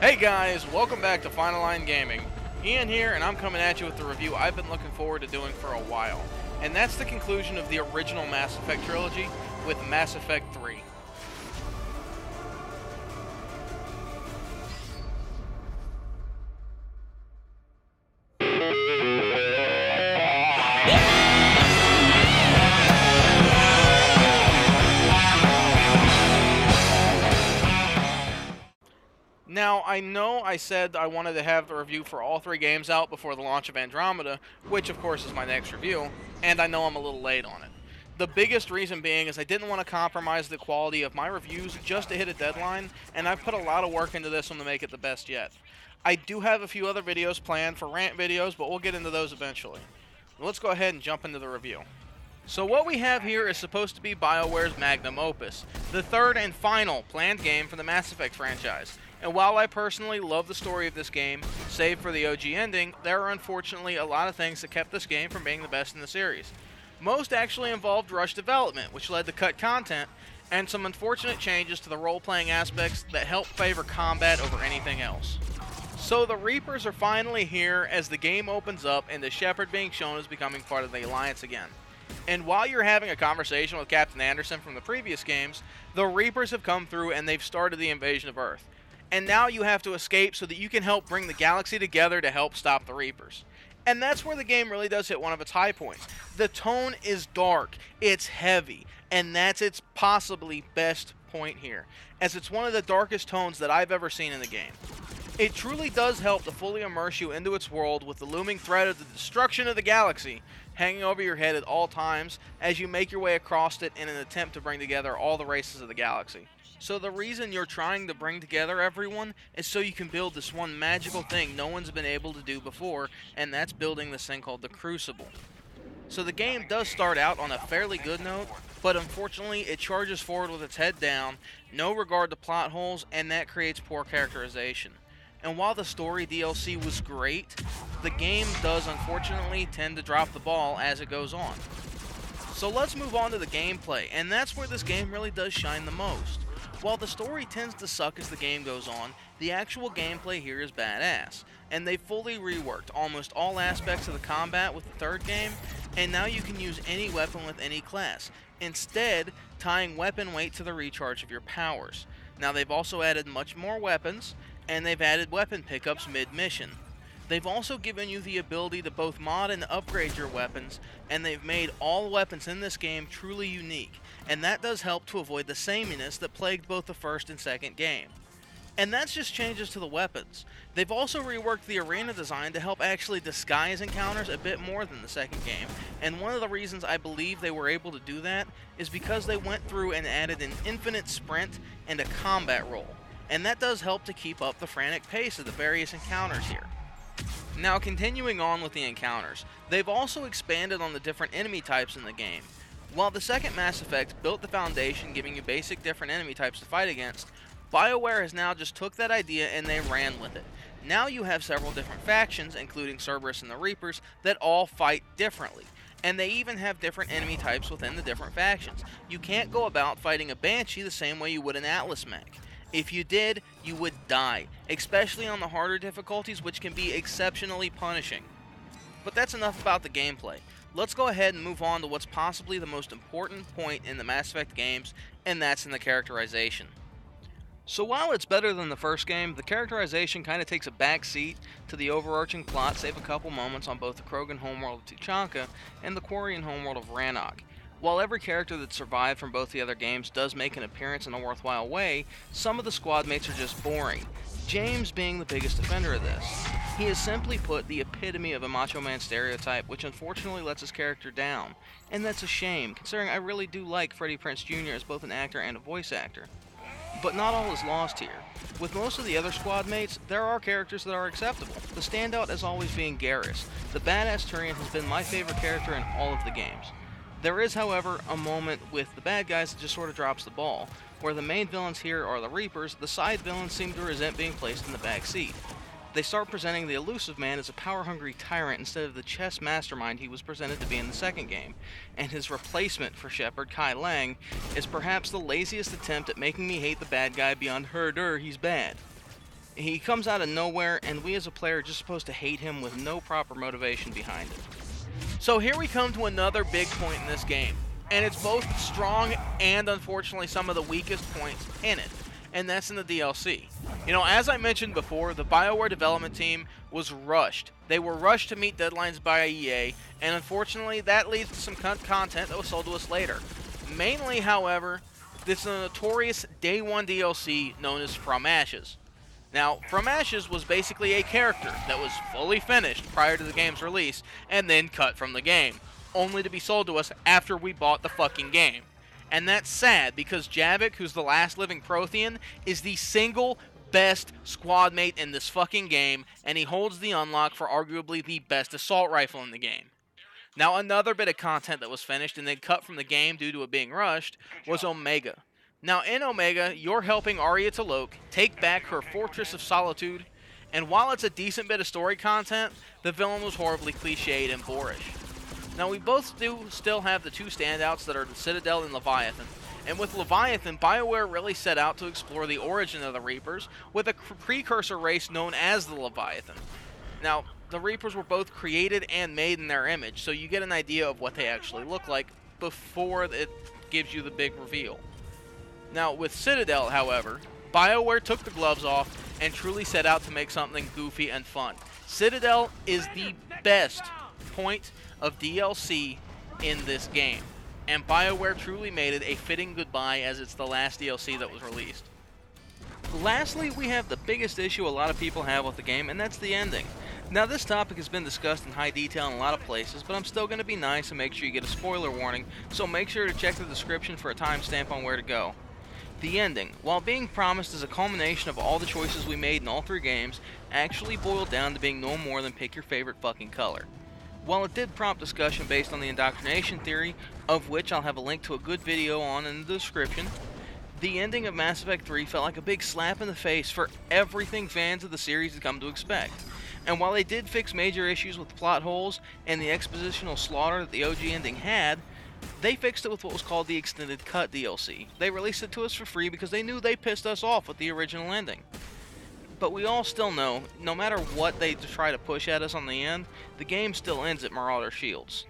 Hey guys, welcome back to Final Line Gaming. Ian here, and I'm coming at you with the review I've been looking forward to doing for a while. And that's the conclusion of the original Mass Effect trilogy with Mass Effect 3. Now, I know I said I wanted to have the review for all three games out before the launch of Andromeda, which of course is my next review, and I know I'm a little late on it. The biggest reason being is I didn't want to compromise the quality of my reviews just to hit a deadline, and I've put a lot of work into this one to make it the best yet. I do have a few other videos planned for rant videos, but we'll get into those eventually. Let's go ahead and jump into the review. So what we have here is supposed to be BioWare's magnum opus, the third and final planned game for the Mass Effect franchise. And while I personally love the story of this game, save for the OG ending, there are unfortunately a lot of things that kept this game from being the best in the series. Most actually involved rushed development, which led to cut content, and some unfortunate changes to the role-playing aspects that help favor combat over anything else. So the Reapers are finally here as the game opens up and the Shepard being shown as becoming part of the Alliance again. And while you're having a conversation with Captain Anderson from the previous games, the Reapers have come through and they've started the invasion of Earth. And now you have to escape so that you can help bring the galaxy together to help stop the Reapers. And that's where the game really does hit one of its high points. The tone is dark, it's heavy, and that's its possibly best point here, as it's one of the darkest tones that I've ever seen in the game. It truly does help to fully immerse you into its world with the looming threat of the destruction of the galaxy hanging over your head at all times as you make your way across it in an attempt to bring together all the races of the galaxy. So the reason you're trying to bring together everyone is so you can build this one magical thing no one's been able to do before, and that's building this thing called the Crucible. So the game does start out on a fairly good note, but unfortunately it charges forward with its head down, no regard to plot holes, and that creates poor characterization. And while the story DLC was great, the game does unfortunately tend to drop the ball as it goes on. So let's move on to the gameplay, and that's where this game really does shine the most. While the story tends to suck as the game goes on, the actual gameplay here is badass, and they fully reworked almost all aspects of the combat with the third game, and now you can use any weapon with any class, instead tying weapon weight to the recharge of your powers. Now they've also added much more weapons, and they've added weapon pickups mid-mission. They've also given you the ability to both mod and upgrade your weapons, and they've made all weapons in this game truly unique, and that does help to avoid the sameness that plagued both the first and second game. And that's just changes to the weapons. They've also reworked the arena design to help actually disguise encounters a bit more than the second game, and one of the reasons I believe they were able to do that is because they went through and added an infinite sprint and a combat roll, and that does help to keep up the frantic pace of the various encounters here. Now continuing on with the encounters, they've also expanded on the different enemy types in the game. While the second Mass Effect built the foundation giving you basic different enemy types to fight against, BioWare has now just took that idea and they ran with it. Now you have several different factions, including Cerberus and the Reapers, that all fight differently. And they even have different enemy types within the different factions. You can't go about fighting a Banshee the same way you would an Atlas mech. If you did, you would die, especially on the harder difficulties, which can be exceptionally punishing. But that's enough about the gameplay. Let's go ahead and move on to what's possibly the most important point in the Mass Effect games, and that's in the characterization. So while it's better than the first game, the characterization kind of takes a back seat to the overarching plot, save a couple moments on both the Krogan homeworld of Tuchanka and the Quarian homeworld of Rannoch. While every character that survived from both the other games does make an appearance in a worthwhile way, some of the squad mates are just boring, James being the biggest offender of this. He is simply put the epitome of a macho man stereotype, which unfortunately lets his character down, and that's a shame, considering I really do like Freddie Prinze Jr. as both an actor and a voice actor. But not all is lost here. With most of the other squad mates, there are characters that are acceptable, the standout as always being Garrus. The badass Turian has been my favorite character in all of the games. There is, however, a moment with the bad guys that just sort of drops the ball. Where the main villains here are the Reapers, the side villains seem to resent being placed in the back seat. They start presenting the Elusive Man as a power-hungry tyrant instead of the chess mastermind he was presented to be in the second game, and his replacement for Shepard, Kai Lang, is perhaps the laziest attempt at making me hate the bad guy beyond herder he's bad. He comes out of nowhere, and we as a player are just supposed to hate him with no proper motivation behind it. So here we come to another big point in this game, and it's both strong and unfortunately some of the weakest points in it, and that's in the DLC. You know, as I mentioned before, the BioWare development team was rushed. They were rushed to meet deadlines by EA, and unfortunately that leads to some content that was sold to us later. Mainly, however, this is a notorious Day 1 DLC known as From Ashes. Now, From Ashes was basically a character that was fully finished prior to the game's release and then cut from the game, only to be sold to us after we bought the fucking game. And that's sad because Javik, who's the last living Prothean, is the single best squad mate in this fucking game, and he holds the unlock for arguably the best assault rifle in the game. Now, another bit of content that was finished and then cut from the game due to it being rushed was Omega. Now, in Omega, you're helping Arya T'Loak take back her Fortress of Solitude, and while it's a decent bit of story content, the villain was horribly cliched and boorish. Now, we both do still have the two standouts that are the Citadel and Leviathan, and with Leviathan, BioWare really set out to explore the origin of the Reapers with a precursor race known as the Leviathan. Now, the Reapers were both created and made in their image, so you get an idea of what they actually look like before it gives you the big reveal. Now, with Citadel, however, BioWare took the gloves off and truly set out to make something goofy and fun. Citadel is the best point of DLC in this game, and BioWare truly made it a fitting goodbye as it's the last DLC that was released. Lastly, we have the biggest issue a lot of people have with the game, and that's the ending. Now, this topic has been discussed in high detail in a lot of places, but I'm still going to be nice and make sure you get a spoiler warning, so make sure to check the description for a timestamp on where to go. The ending, while being promised as a culmination of all the choices we made in all three games, actually boiled down to being no more than pick your favorite fucking color. While it did prompt discussion based on the indoctrination theory, of which I'll have a link to a good video on in the description, the ending of Mass Effect 3 felt like a big slap in the face for everything fans of the series had come to expect. And while they did fix major issues with plot holes and the expositional slaughter that the OG ending had, they fixed it with what was called the Extended Cut DLC. They released it to us for free because they knew they pissed us off with the original ending. But we all still know, no matter what they try to push at us on the end, the game still ends at Marauder Shields.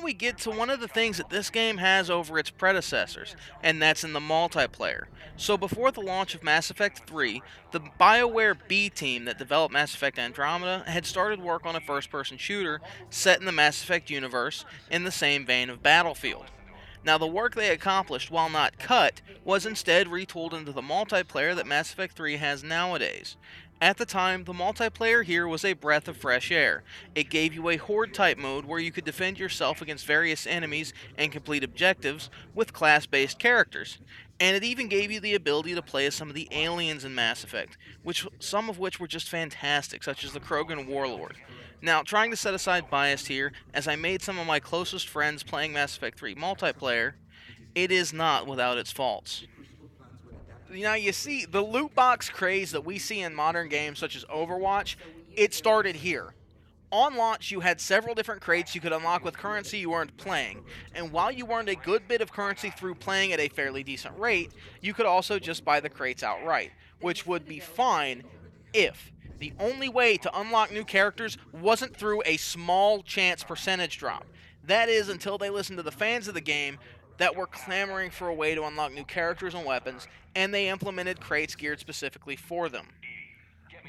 We get to one of the things that this game has over its predecessors, and that's in the multiplayer. So before the launch of Mass Effect 3, the BioWare B team that developed Mass Effect Andromeda had started work on a first-person shooter set in the Mass Effect universe in the same vein of Battlefield. Now, the work they accomplished, while not cut, was instead retooled into the multiplayer that Mass Effect 3 has nowadays. At the time, the multiplayer here was a breath of fresh air. It gave you a horde-type mode where you could defend yourself against various enemies and complete objectives with class-based characters. And it even gave you the ability to play as some of the aliens in Mass Effect, some of which were just fantastic, such as the Krogan Warlord. Now, trying to set aside bias here, as I made some of my closest friends playing Mass Effect 3 multiplayer, it is not without its faults. Now, you see, the loot box craze that we see in modern games such as Overwatch, it started here. On launch, you had several different crates you could unlock with currency you weren't playing, and while you earned a good bit of currency through playing at a fairly decent rate, you could also just buy the crates outright, which would be fine if the only way to unlock new characters wasn't through a small chance percentage drop. That is, until they listened to the fans of the game that were clamoring for a way to unlock new characters and weapons, and they implemented crates geared specifically for them.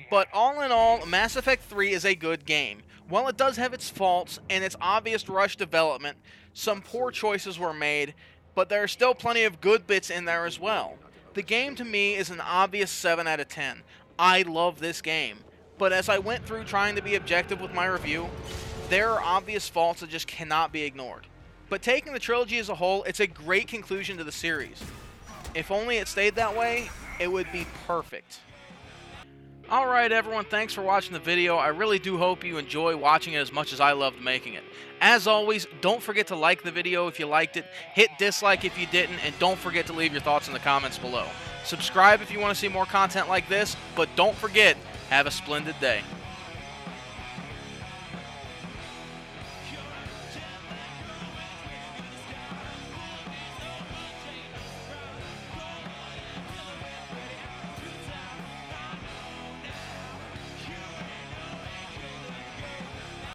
But all in all, Mass Effect 3 is a good game. While it does have its faults and its obvious rush development, some poor choices were made, but there are still plenty of good bits in there as well. The game to me is an obvious 7 out of 10. I love this game, but as I went through trying to be objective with my review, there are obvious faults that just cannot be ignored. But taking the trilogy as a whole, it's a great conclusion to the series. If only it stayed that way, it would be perfect. Alright everyone, thanks for watching the video. I really do hope you enjoy watching it as much as I loved making it. As always, don't forget to like the video if you liked it, hit dislike if you didn't, and don't forget to leave your thoughts in the comments below. Subscribe if you want to see more content like this, but don't forget, have a splendid day.